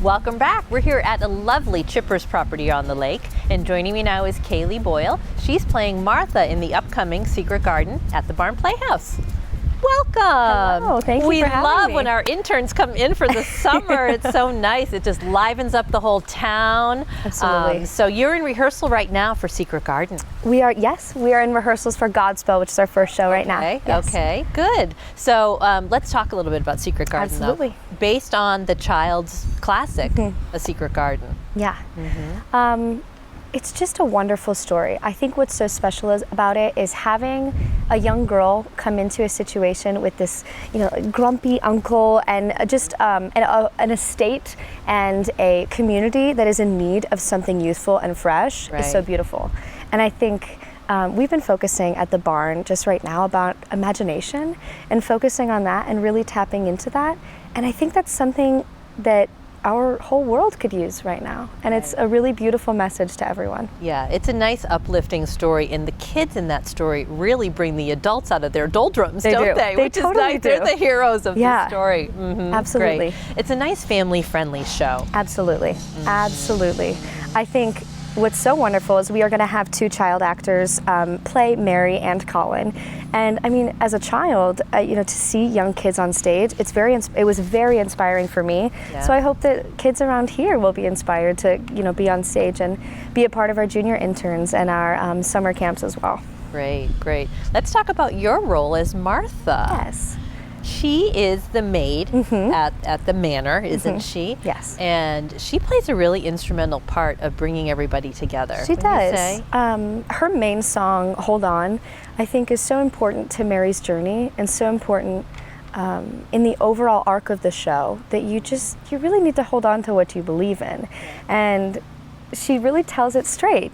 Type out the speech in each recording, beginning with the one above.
Welcome back. We're here at a lovely Chippers property on the lake, and joining me now is Kailey Boyle. She's playing Martha in the upcoming Secret Garden at the Barn Playhouse. Welcome. Hello, thank you for having me. We love when our interns come in for the summer. It's so nice. It just livens up the whole town. Absolutely. So you're in rehearsal right now for Secret Garden. We are in rehearsals for Godspell, which is our first show right now. Yes. Okay, good. So let's talk a little bit about Secret Garden. Absolutely. Though, based on the child's classic, A Secret Garden. Yeah. It's just a wonderful story. I think what's so special about it is having a young girl come into a situation with this, grumpy uncle and just an estate and a community that is in need of something youthful and fresh is so beautiful. And I think we've been focusing at the barn just right now about imagination and focusing on that and really tapping into that. And I think that's something that our whole world could use right now. And it's a really beautiful message to everyone. Yeah, it's a nice uplifting story, and the kids in that story really bring the adults out of their doldrums, don't they? They totally do. They're the heroes of the story. Absolutely. Great. It's a nice family-friendly show. Absolutely, absolutely. I think what's so wonderful is we are going to have two child actors play Mary and Colin. And I mean, as a child, to see young kids on stage, it was very inspiring for me. Yeah. So I hope that kids around here will be inspired to, be on stage and be a part of our junior interns and our summer camps as well. Great, great. Let's talk about your role as Martha. Yes. She is the maid at the manor, isn't she? Yes. And she plays a really instrumental part of bringing everybody together. She does. Her main song, Hold On, I think is so important to Mary's journey and so important in the overall arc of the show that you really need to hold on to what you believe in. And she really tells it straight,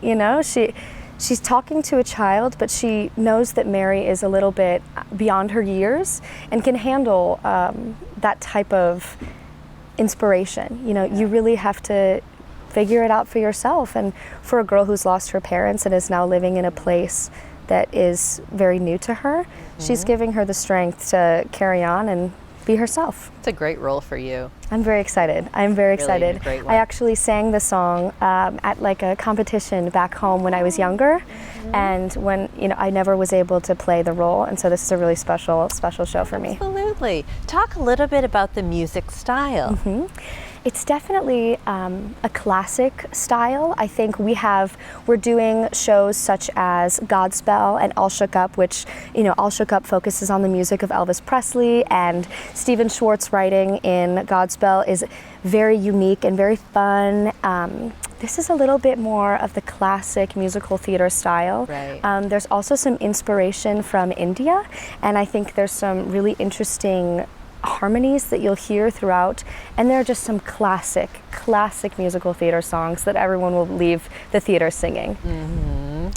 She's talking to a child, but she knows that Mary is a little bit beyond her years and can handle that type of inspiration. You really have to figure it out for yourself. And for a girl who's lost her parents and is now living in a place that is very new to her, she's giving her the strength to carry on and be herself. It's a great role for you. I'm very excited. I'm very excited. Really a great one. I actually sang the song at like a competition back home when I was younger, and when I never was able to play the role, and so this is a really special show for me. Absolutely. Talk a little bit about the music style. It's definitely a classic style. I think we're doing shows such as Godspell and All Shook Up, which, All Shook Up focuses on the music of Elvis Presley, and Stephen Schwartz writing in Godspell is very unique and very fun. This is a little bit more of the classic musical theater style. Right. There's also some inspiration from India, and I think there's some really interesting harmonies that you'll hear throughout, and there are just some classic musical theater songs that everyone will leave the theater singing.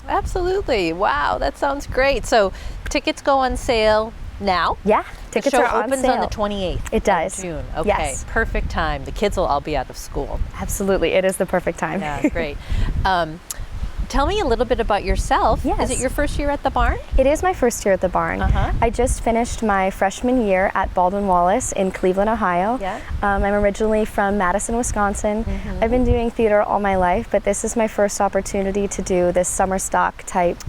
Absolutely. Wow, that sounds great. So tickets go on sale now? Yeah, tickets are on sale. The show opens on the 28th. It does. Of June. Okay, yes. Perfect time. The kids will all be out of school. Absolutely, it is the perfect time. Yeah, great. Tell me a little bit about yourself. Yes. Is it your first year at the barn? It is my first year at the barn. I just finished my freshman year at Baldwin Wallace in Cleveland, Ohio. Yeah. I'm originally from Madison, Wisconsin. I've been doing theater all my life, but this is my first opportunity to do this summer stock type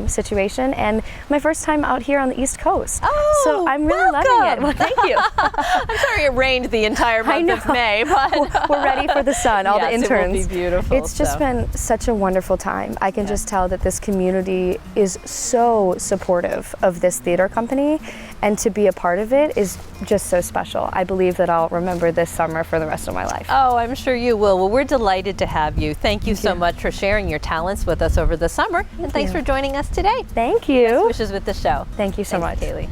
situation, and my first time out here on the East Coast. Oh, so I'm really loving it. Well, thank you. I'm sorry it rained the entire month of May, but we're ready for the sun, all the interns. It will be beautiful. It's just been such a wonderful time. I can just tell that this community is so supportive of this theater company, and to be a part of it is just so special. I believe that I'll remember this summer for the rest of my life. Oh, I'm sure you will. Well, we're delighted to have you. Thank you so much for sharing your talents with us over the summer, and thanks for joining us today. Thank you. Best wishes with the show. Thank you so much. Kailey.